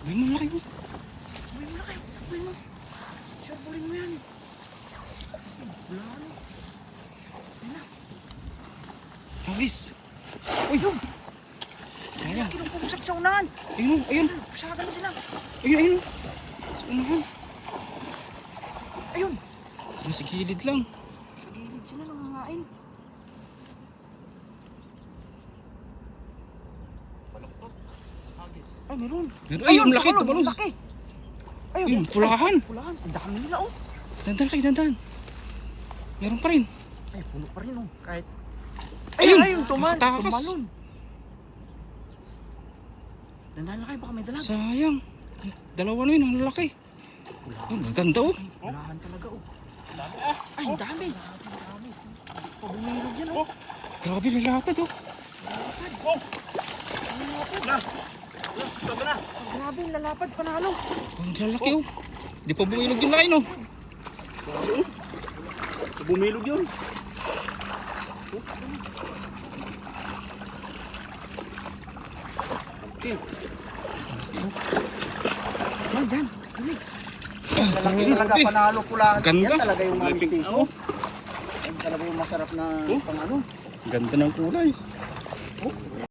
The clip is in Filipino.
Uy, malaki oh. Uy, malaki. Uy, mo. Sharpulin mo yan. Wala ano. Ayun na. Habis. Uy, Ayun. sayang. Kinumpusap sa unahan. Ayun oh, ayun. Pusagan na sila. Ayun, ayun. Sa unahan. Ayun. Nasa gilid lang. Sa gilid sila nangangain. Ay, meron. Meron. Ay, ang laki, tumalon, tumalon. ang laki. Ayun, pulahan. Pulahan. Ang dami nila, oh. Dandan kayo, dandan. Meron pa rin. Ay, puno pa rin, oh. Kahit... Ayun. Ayun, Nakatakas. tumalon. Dandahan lang kayo, baka may dalag. Sayang. Dalawa na yun, ang lalaki. Ang ganda oh. Pulahan talaga, oh. Ay, ang dami. Pabumilog yan, oh. Grabe, lalapad oh. Grabe, lalapad, panalo. Ang lalaki oh. Di pa bumilog yung laki no. Bumilog yun. Okay. Yan, dyan. Dali. Lalaki talaga, panalo pulahan. Ganda. Yan talaga yung mga Malapit. mistiso. Yan talaga yung masarap na pang ano. Ganda ng kulay.